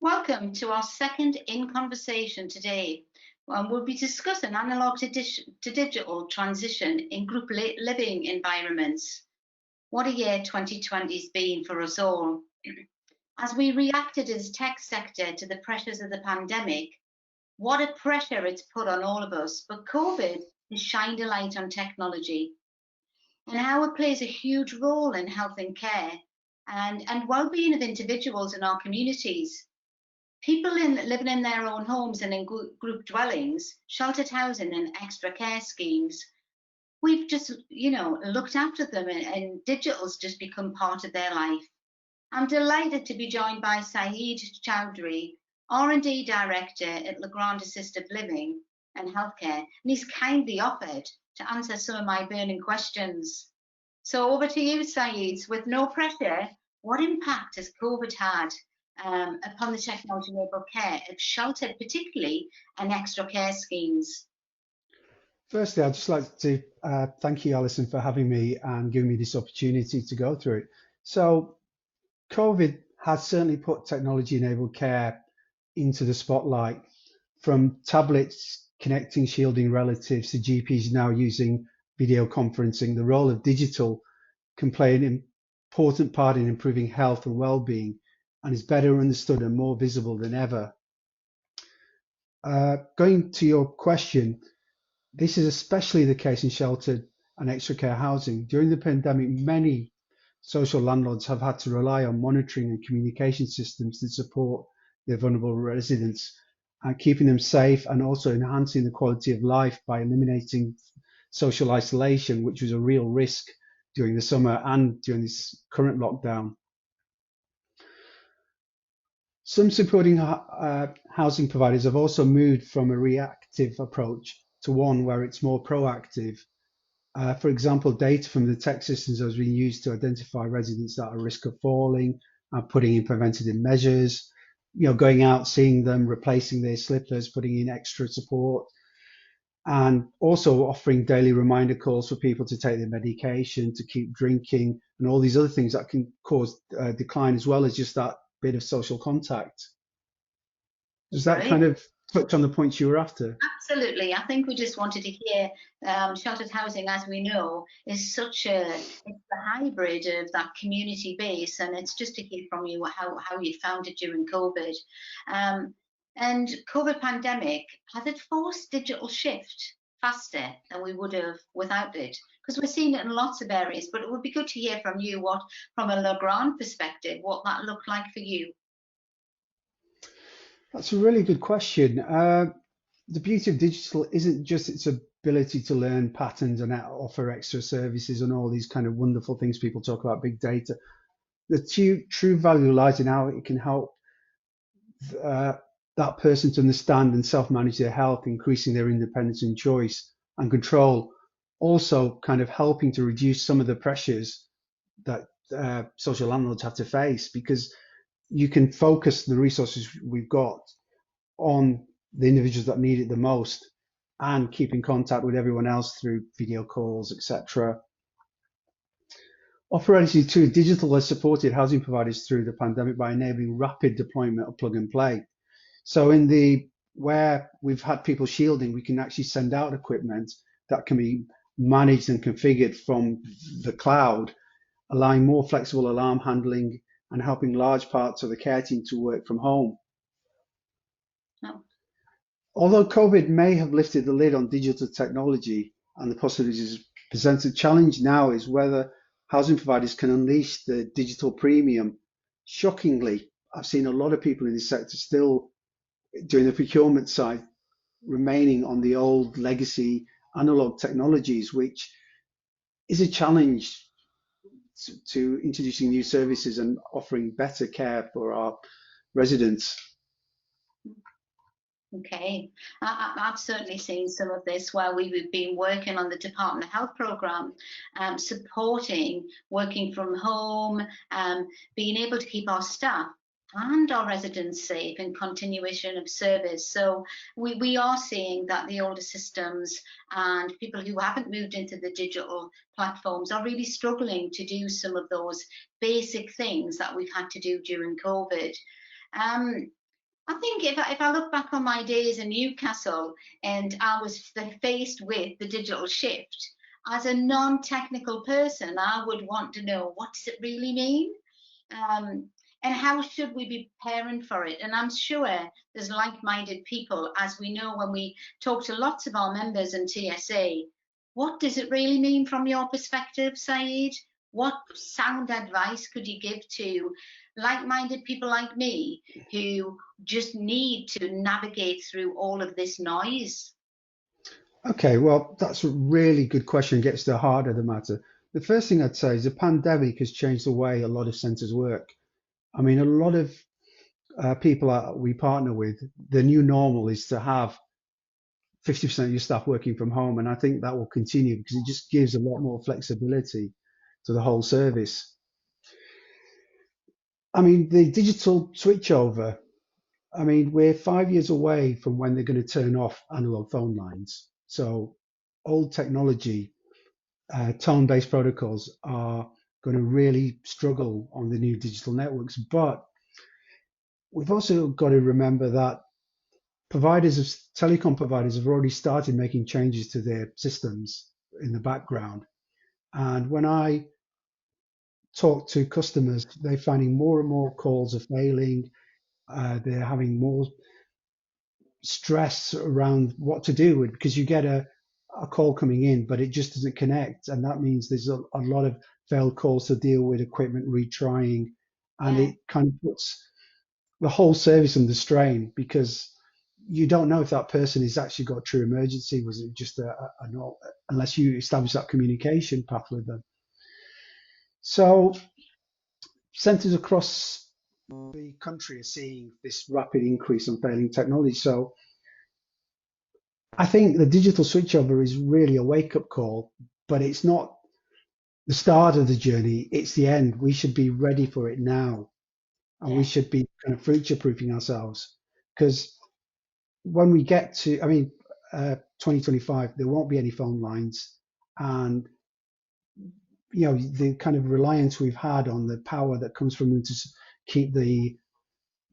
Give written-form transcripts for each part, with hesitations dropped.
Welcome to our second In Conversation today. We'll be discussing analog to digital transition in group living environments. What a year 2020's been for us all. As we reacted as tech sector to the pressures of the pandemic, what a pressure it's put on all of us. But COVID has shined a light on technology and how it plays a huge role in health and care and well-being of individuals in our communities. People living in their own homes and in group dwellings, sheltered housing and extra care schemes, we've just, looked after them and digital's just become part of their life. I'm delighted to be joined by Saeed Choudary, R&D Director at Legrand Assisted Living and Healthcare, and he's kindly offered to answer some of my burning questions. So over to you, Saeed. With no pressure, what impact has COVID had upon the technology-enabled care of sheltered, particularly, and extra care schemes? Firstly, I'd just like to thank you, Alyson, for having me and giving me this opportunity to go through it. So, COVID has certainly put technology-enabled care into the spotlight, from tablets connecting, shielding relatives to GPs now using video conferencing. The role of digital can play an important part in improving health and well-being and is better understood and more visible than ever. Going to your question, this is especially the case in sheltered and extra care housing. During the pandemic, many social landlords have had to rely on monitoring and communication systems to support their vulnerable residents and keeping them safe, and also enhancing the quality of life by eliminating social isolation, which was a real risk during the summer and during this current lockdown. Some supporting housing providers have also moved from a reactive approach to one where it's more proactive. For example, data from the TEC systems has been used to identify residents that are at risk of falling and putting in preventative measures, going out, seeing them, replacing their slippers, putting in extra support, and also offering daily reminder calls for people to take their medication, to keep drinking, and all these other things that can cause decline, as well as just that bit of social contact. Does that kind of touch on the points you were after? Absolutely. I think we just wanted to hear sheltered housing, as we know, is such it's the hybrid of that community base, and it's just to hear from you how you found it during COVID. And COVID pandemic, has it forced digital shift faster than we would have without it? Because we're seeing it in lots of areas, but it would be good to hear from you what, from a Legrand perspective, what that looked like for you. That's a really good question. The beauty of digital isn't just its ability to learn patterns and offer extra services and all these kind of wonderful things people talk about, big data. The true value lies in how it can help that person to understand and self-manage their health, increasing their independence and choice and control. Also, kind of helping to reduce some of the pressures that social landlords have to face, because you can focus the resources we've got on the individuals that need it the most and keep in contact with everyone else through video calls, etc. Operating too, digital has supported housing providers through the pandemic by enabling rapid deployment of plug and play. So where we've had people shielding, we can actually send out equipment that can be managed and configured from the cloud, allowing more flexible alarm handling and helping large parts of the care team to work from home. No. Although COVID may have lifted the lid on digital technology and the possibilities presented, challenge now is whether housing providers can unleash the digital premium. Shockingly, I've seen a lot of people in this sector still doing the procurement side, remaining on the old legacy analog technologies, which is a challenge to introducing new services and offering better care for our residents. Okay, I've certainly seen some of this where we've been working on the Department of Health programme, supporting working from home, being able to keep our staff and our residents safe in continuation of service. So we are seeing that the older systems and people who haven't moved into the digital platforms are really struggling to do some of those basic things that we've had to do during COVID. I think if I look back on my days in Newcastle and I was faced with the digital shift, as a non-technical person, I would want to know, what does it really mean? Um, and how should we be preparing for it? And I'm sure there's like-minded people, as we know when we talk to lots of our members in TSA. What does it really mean from your perspective, Saeed? What sound advice could you give to like-minded people like me who just need to navigate through all of this noise? Okay, well, that's a really good question, gets to the heart of the matter. The first thing I'd say is the pandemic has changed the way a lot of centres work. I mean, a lot of people that we partner with, the new normal is to have 50% of your staff working from home. And I think that will continue because it just gives a lot more flexibility to the whole service. I mean, the digital switchover, I mean, we're 5 years away from when they're going to turn off analog phone lines. So old technology, tone-based protocols are going to really struggle on the new digital networks. But we've also got to remember that telecom providers have already started making changes to their systems in the background. And when I talk to customers, they're finding more and more calls are failing. They're having more stress around what to do with because you get a call coming in, but it just doesn't connect. And that means there's a lot of failed calls to deal with, equipment retrying, and Yeah. it kind of puts the whole service under strain because you don't know if that person has actually got a true emergency. Was it just unless you establish that communication path with them. So centres across the country are seeing this rapid increase in failing technology. So I think the digital switchover is really a wake up call, but it's not the start of the journey, it's the end. We should be ready for it now, and we Yeah. should be kind of future proofing ourselves because when we get to, I mean, 2025, there won't be any phone lines. And, you know, the kind of reliance we've had on the power that comes from them to keep the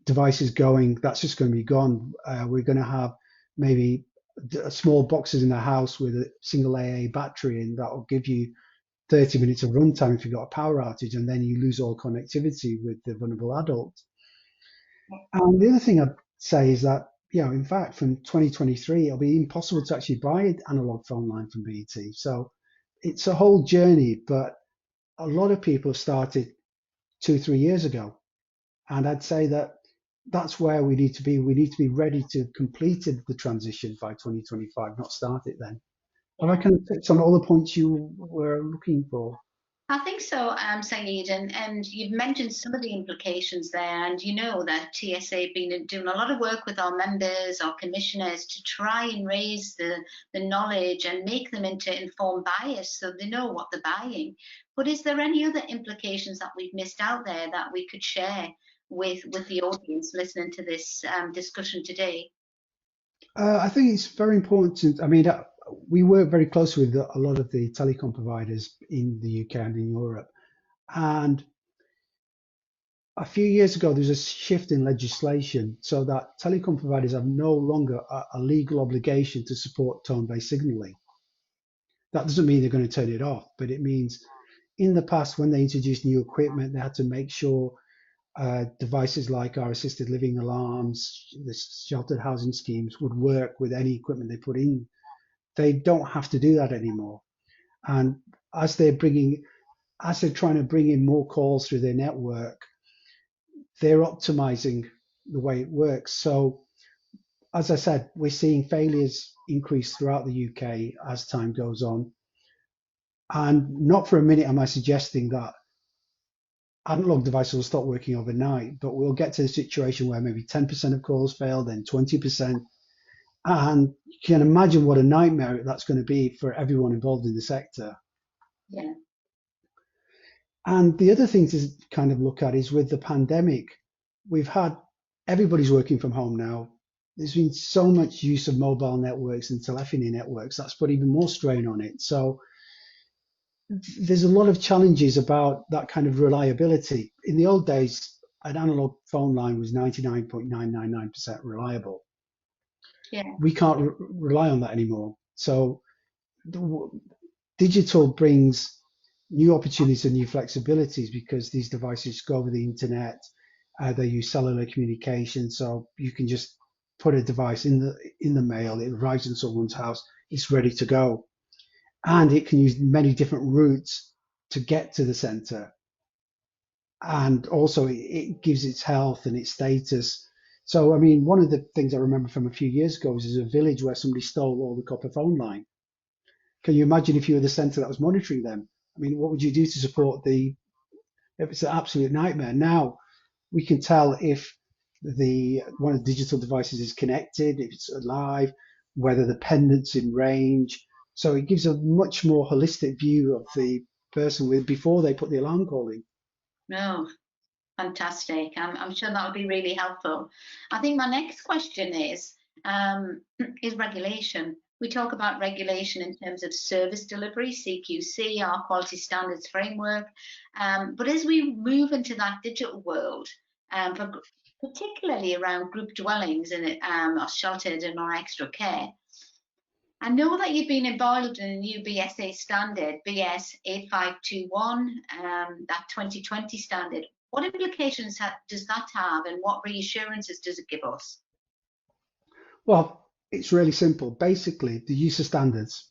devices going, that's just going to be gone. We're going to have maybe small boxes in the house with a single AA battery, and that will give you 30 minutes of runtime if you've got a power outage, and then you lose all connectivity with the vulnerable adult. And the other thing I'd say is that, you know, in fact, from 2023, it'll be impossible to actually buy an analog phone line from BT. So it's a whole journey, but a lot of people started 2, 3 years ago. And I'd say that that's where we need to be. We need to be ready to have completed the transition by 2025, not start it then. Have I Yeah. kind of touched on all the points you were looking for? I think so, Saeed, and you've mentioned some of the implications there, and you know that TSA have been doing a lot of work with our members, our commissioners, to try and raise the knowledge and make them into informed buyers so they know what they're buying. But is there any other implications that we've missed out there that we could share with the audience listening to this discussion today? I think it's very important to, I mean, we work very closely with a lot of the telecom providers in the UK and in Europe. And a few years ago, there's a shift in legislation so that telecom providers have no longer a legal obligation to support tone-based signaling. That doesn't mean they're going to turn it off, but it means in the past, when they introduced new equipment, they had to make sure devices like our assisted living alarms, the sheltered housing schemes would work with any equipment they put in. They don't have to do that anymore. And as they're bringing, as they're trying to bring in more calls through their network, they're optimizing the way it works. So, as I said, we're seeing failures increase throughout the UK as time goes on. And not for a minute am I suggesting that analog devices will stop working overnight, but we'll get to a situation where maybe 10% of calls fail, then 20%. And you can imagine what a nightmare that's going to be for everyone involved in the sector. Yeah. And the other thing to kind of look at is with the pandemic, we've had everybody's working from home now. There's been so much use of mobile networks and telephony networks that's put even more strain on it. So there's a lot of challenges about that kind of reliability. In the old days, an analog phone line was 99.999% reliable. Yeah. We can't rely on that anymore. So digital brings new opportunities and new flexibilities because these devices go over the internet. They use cellular communication, so you can just put a device in the mail. It arrives in someone's house. It's ready to go, and it can use many different routes to get to the center. And also, it gives its health and its status. So, I mean, one of the things I remember from a few years ago was a village where somebody stole all the copper phone line. Can you imagine if you were the center that was monitoring them? I mean, what would you do to support if it's an absolute nightmare? Now we can tell if one of the digital devices is connected, if it's alive, whether the pendant's in range. So it gives a much more holistic view of the person before they put the alarm call in. No, fantastic. I'm sure that would be really helpful. I think my next question is regulation. We talk about regulation in terms of service delivery, CQC, our quality standards framework. But as we move into that digital world, particularly around group dwellings and or sheltered and or extra care, I know that you've been involved in a new BSA standard, BS 8521, that 2020 standard. What implications does that have, and what reassurances does it give us? Well, it's really simple. Basically, the use of standards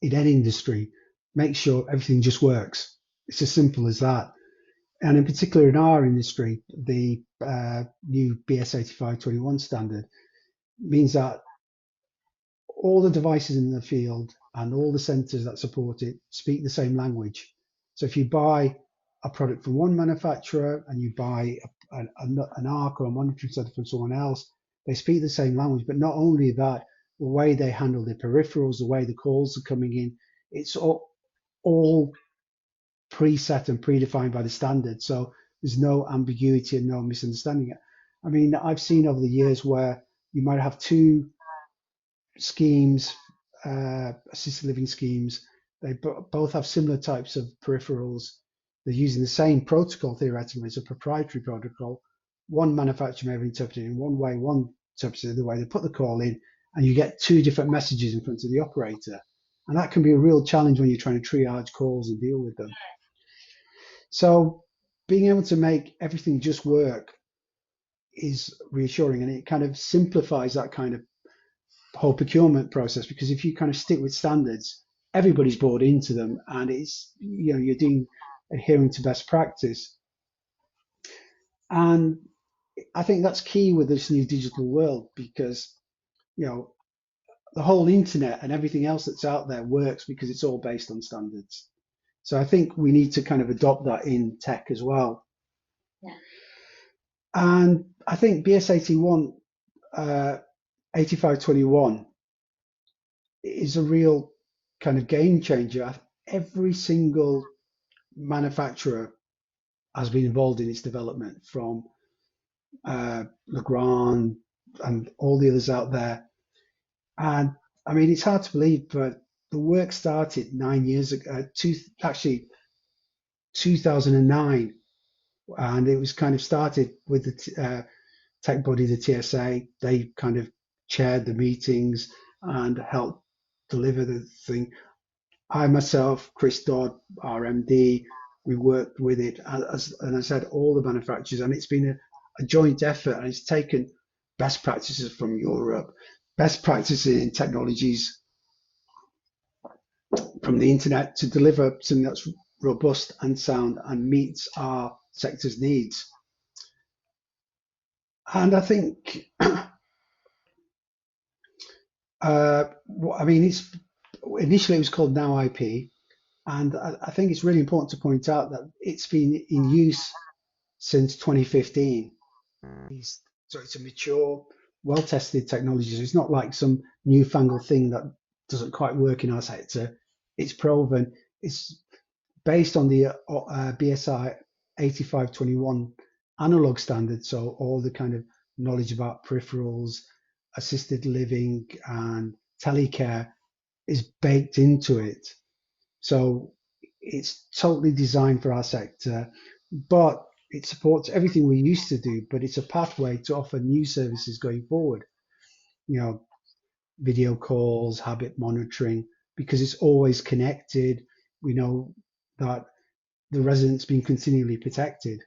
in any industry makes sure everything just works. It's as simple as that. And in particular, in our industry, the new BS 8521 standard means that all the devices in the field and all the centers that support it speak the same language. So if you buy a product from one manufacturer and you buy an ARC or a monitoring center from someone else, they speak the same language. But not only that, the way they handle their peripherals, the way the calls are coming in, it's all preset and predefined by the standard. So there's no ambiguity and no misunderstanding. I mean, I've seen over the years where you might have two schemes, assisted living schemes. They both have similar types of peripherals. They're using the same protocol theoretically. It's a proprietary protocol. One manufacturer may have interpreted it in one way, one interpreted it the way. They put the call in, and you get two different messages in front of the operator. And that can be a real challenge when you're trying to triage calls and deal with them. So being able to make everything just work is reassuring, and it kind of simplifies that kind of whole procurement process, because if you kind of stick with standards, everybody's bought into them, and it's, you know, you're adhering to best practice. And I think that's key with this new digital world, because, you know, the whole internet and everything else that's out there works because it's all based on standards. So I think we need to kind of adopt that in tech as well. Yeah. And I think BS 8521 is a real kind of game changer. Every single manufacturer has been involved in its development, from Legrand and all the others out there. And I mean, it's hard to believe, but the work started 9 years ago, actually 2009, and it was kind of started with the tech body, the TSA. They kind of chaired the meetings and helped deliver the thing. I myself, Chris Dodd, our MD, we worked with it, and I said all the manufacturers, and it's been a joint effort, and it's taken best practices from Europe, best practices in technologies from the internet to deliver something that's robust and sound and meets our sector's needs. And I think, I mean, initially it was called Now IP, and I think it's really important to point out that it's been in use since 2015. So it's a mature, well-tested technology. So it's not like some newfangled thing that doesn't quite work in our sector. It's proven. It's based on the BSI 8521 analog standard. So all the kind of knowledge about peripherals, assisted living, and telecare is baked into it. So it's totally designed for our sector, but it supports everything we used to do, but it's a pathway to offer new services going forward. You know, video calls, habit monitoring, because it's always connected. We know that the resident's been continually protected.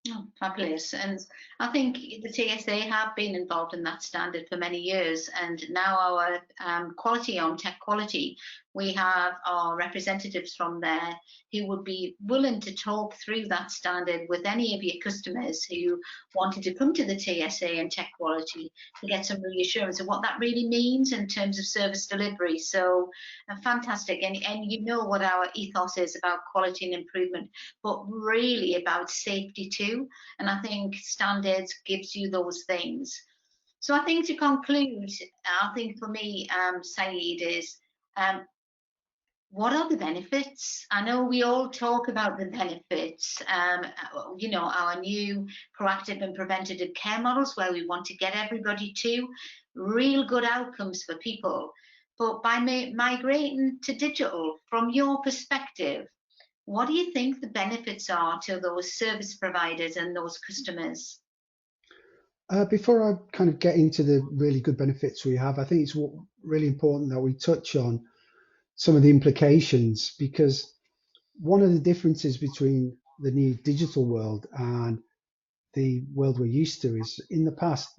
Oh, fabulous. And I think the TSA have been involved in that standard for many years. And now our quality on tech quality, we have our representatives from there who would be willing to talk through that standard with any of your customers who wanted to come to the TSA and tech quality to get some reassurance of what that really means in terms of service delivery. So fantastic. And you know what our ethos is about quality and improvement, but really about safety too. And I think standards gives you those things. So I think to conclude, I think for me, Saeed, is what are the benefits? I know we all talk about the benefits, you know, our new proactive and preventative care models where we want to get everybody to real good outcomes for people. But by migrating to digital, from your perspective, what do you think the benefits are to those service providers and those customers? Before I kind of get into the really good benefits we have, I think it's really important that we touch on some of the implications, because one of the differences between the new digital world and the world we're used to is in the past,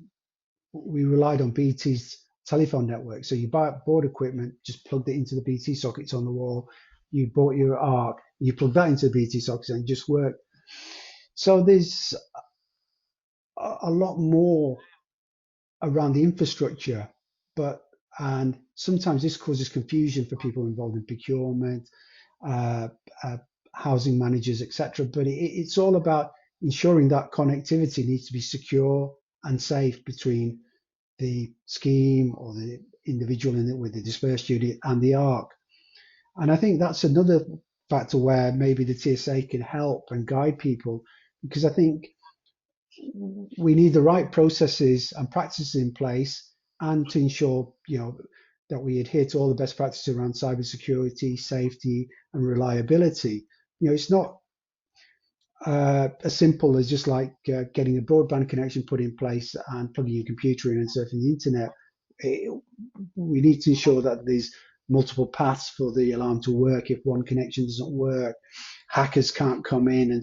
we relied on BT's telephone network. So you bought equipment, just plugged it into the BT sockets on the wall. You bought your ARC, you plugged that into the BT sockets and it just worked. So there's a lot more around the infrastructure, and sometimes this causes confusion for people involved in procurement, uh, uh, housing managers, etc. But it's all about ensuring that connectivity needs to be secure and safe between the scheme or the individual with the dispersed unit and the ARC. And I think that's another factor where maybe the TSA can help and guide people, because I think we need the right processes and practices in place, and to ensure, that we adhere to all the best practices around cybersecurity, safety, and reliability. It's not as simple as just like getting a broadband connection put in place and plugging your computer in and surfing the internet. We need to ensure that there's multiple paths for the alarm to work. If one connection doesn't work, hackers can't come in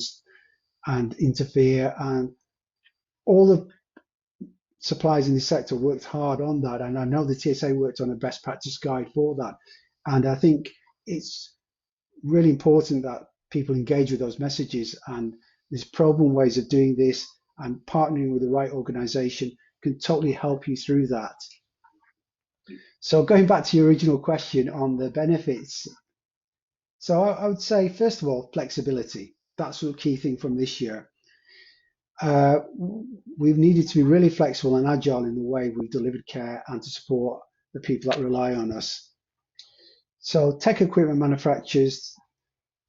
and interfere. And all the suppliers in the sector worked hard on that, and I know the TSA worked on a best practice guide for that. And I think it's really important that people engage with those messages, and there's proven ways of doing this, and partnering with the right organization can totally help you through that. So going back to your original question on the benefits, so I would say, first of all, flexibility. That's the key thing from this year. Uh, we've needed to be really flexible and agile in the way we've delivered care and to support the people that rely on us. So tech equipment manufacturers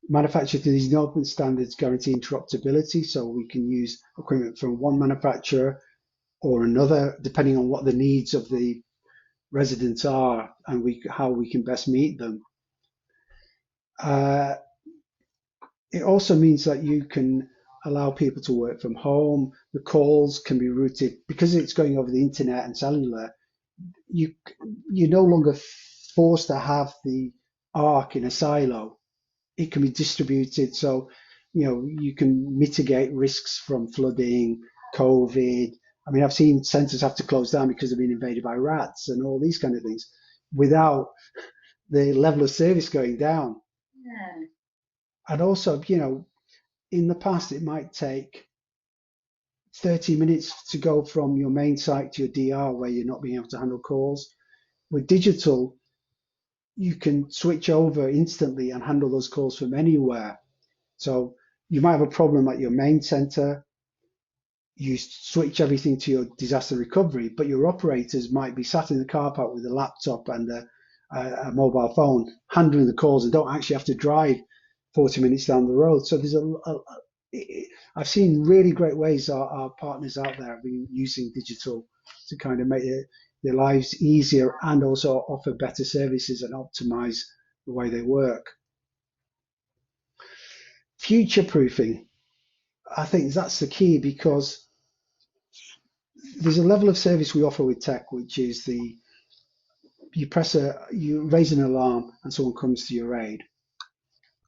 manufacture to these open standards guarantee interoperability, so we can use equipment from one manufacturer or another, depending on what the needs of the residents are and how we can best meet them. Uh, it also means that you can allow people to work from home. The calls can be routed because it's going over the internet and cellular. You're no longer forced to have the ARC in a silo. It can be distributed, so you can mitigate risks from flooding, COVID. I mean, I've seen centres have to close down because they've been invaded by rats and all these kind of things, without the level of service going down. Yeah. And also, in the past, it might take 30 minutes to go from your main site to your DR where you're not being able to handle calls. With digital, you can switch over instantly and handle those calls from anywhere. So you might have a problem at your main center. You switch everything to your disaster recovery, but your operators might be sat in the car park with a laptop and a mobile phone handling the calls and don't actually have to drive 40 minutes down the road. So I've seen really great ways our partners out there have been using digital to kind of make their lives easier and also offer better services and optimize the way they work. Future proofing. I think that's the key, because there's a level of service we offer with tech, which is you raise an alarm and someone comes to your aid.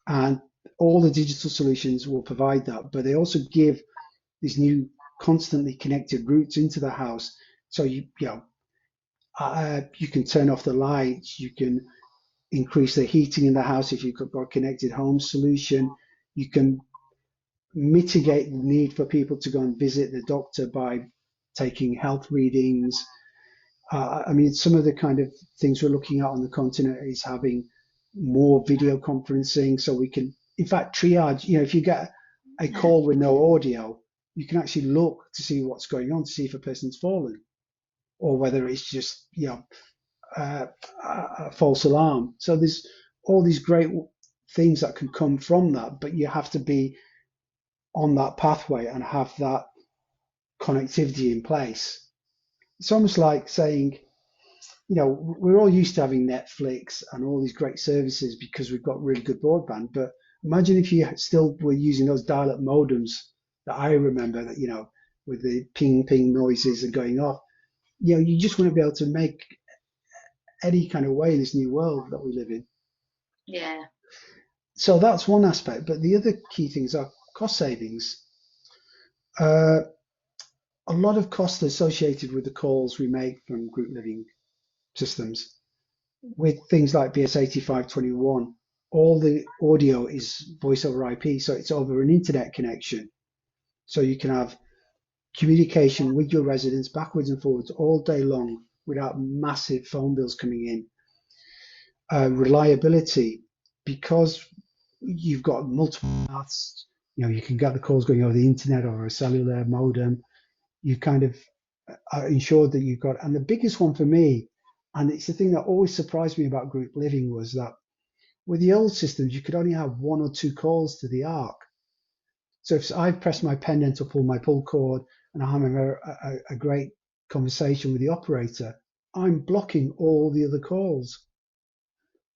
And all the digital solutions will provide that, but they also give these new constantly connected routes into the house. So you can turn off the lights, you can increase the heating in the house if you've got a connected home solution. You can mitigate the need for people to go and visit the doctor by taking health readings. I mean, some of the kind of things we're looking at on the continent is having more video conferencing, so we can, in fact, triage. If you get a call with no audio, you can actually look to see what's going on, to see if a person's fallen, or whether it's just a false alarm. So there's all these great things that can come from that, but you have to be on that pathway and have that connectivity in place. It's almost like saying, we're all used to having Netflix and all these great services because we've got really good broadband. But imagine if you still were using those dial-up modems that I remember, that, with the ping ping noises and going off. You just wouldn't be able to make any kind of way in this new world that we live in. Yeah. So that's one aspect. But the other key things are cost savings. A lot of costs associated with the calls we make from group living systems. With things like BS 8521, all the audio is voice over IP, so it's over an internet connection. So you can have communication with your residents backwards and forwards all day long without massive phone bills coming in. Reliability, because you've got multiple paths, you can get the calls going over the internet or a cellular modem. You kind of are ensured that you've got, and the biggest one for me, and it's the thing that always surprised me about group living, was that with the old systems, you could only have one or two calls to the ARC. So if I press my pendant or pull my pull cord and I'm having a great conversation with the operator, I'm blocking all the other calls.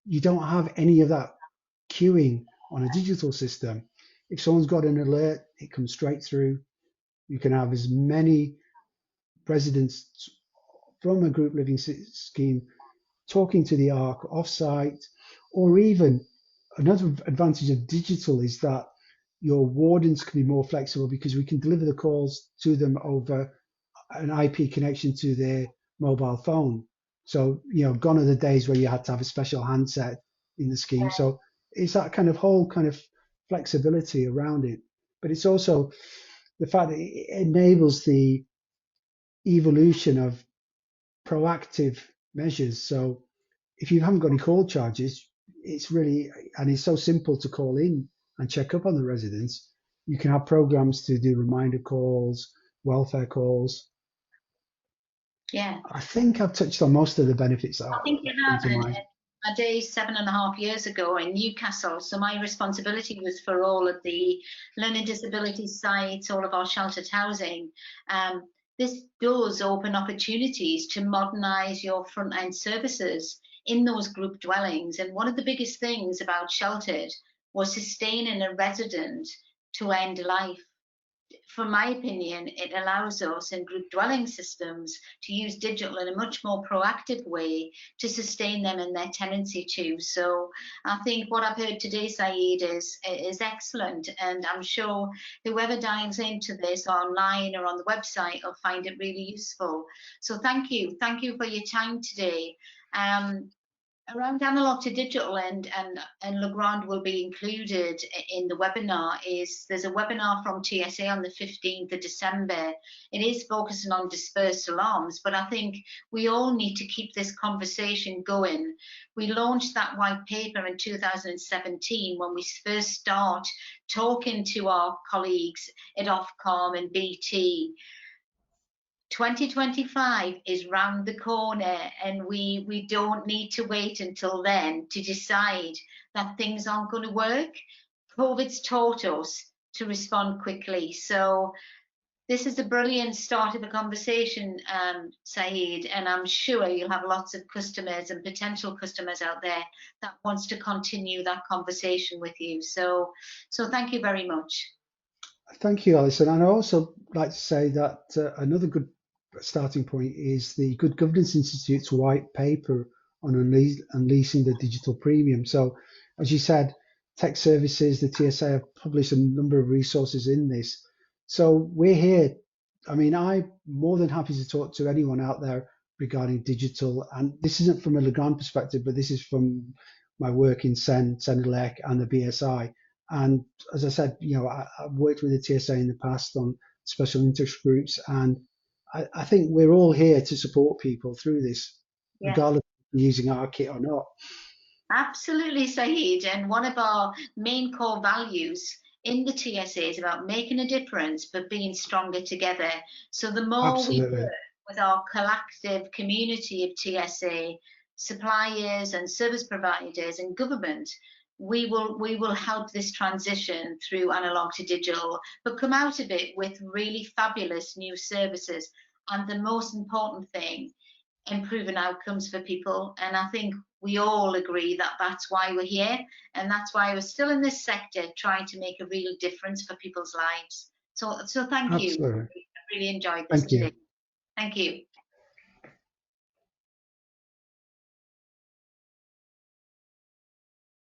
You don't have any of that queuing on a digital system. If someone's got an alert, it comes straight through. You can have as many residents from a group living scheme talking to the ARC offsite, or even another advantage of digital is that your wardens can be more flexible because we can deliver the calls to them over an IP connection to their mobile phone. So, gone are the days where you had to have a special handset in the scheme. So it's that kind of whole kind of flexibility around it. But it's also the fact that it enables the evolution of proactive measures. So if you haven't got any call charges, and it's so simple to call in and check up on the residents. You can have programs to do reminder calls, welfare calls. Yeah. I think I've touched on most of the benefits that I think you have. come to mind. My days 7.5 years ago in Newcastle, so my responsibility was for all of the learning disability sites, all of our sheltered housing. This does open opportunities to modernise your frontline services in those group dwellings. And one of the biggest things about sheltered was sustaining a resident to end life. From my opinion, it allows us in group dwelling systems to use digital in a much more proactive way to sustain them in their tenancy too. So I think what I've heard today, Saeed, is excellent. And I'm sure whoever dives into this online or on the website will find it really useful. So thank you. Thank you for your time today. Around analog to digital and Legrand will be included in the webinar. There's a webinar from TSA on the 15th of December. It is focusing on dispersed alarms, but I think we all need to keep this conversation going. We launched that white paper in 2017 when we first start talking to our colleagues at Ofcom and BT. 2025 is round the corner, and we don't need to wait until then to decide that things aren't going to work. COVID's taught us to respond quickly. So this is a brilliant start of a conversation, Saeed, and I'm sure you'll have lots of customers and potential customers out there that wants to continue that conversation with you. So thank you very much. Thank you, Alison. And I also like to say that another good starting point is the Good Governance Institute's white paper on unleashing the digital premium. So, as you said, tech services, the TSA have published a number of resources in this. So we're here. I mean, I'm more than happy to talk to anyone out there regarding digital. And this isn't from a Legrand perspective, but this is from my work in Senelec and the BSI. And as I said, I've worked with the TSA in the past on special interest groups, and I think we're all here to support people through this, Yeah. regardless of using our kit or not. Absolutely, Saeed. And one of our main core values in the TSA is about making a difference, but being stronger together. So the more we Absolutely. work with our collective community of TSA suppliers and service providers and government, we will help this transition through analog to digital, but come out of it with really fabulous new services. And the most important thing, improving outcomes for people. And I think we all agree that that's why we're here, and that's why we're still in this sector trying to make a real difference for people's lives. So thank you. Absolutely. I really enjoyed this Thank today. you. Thank you.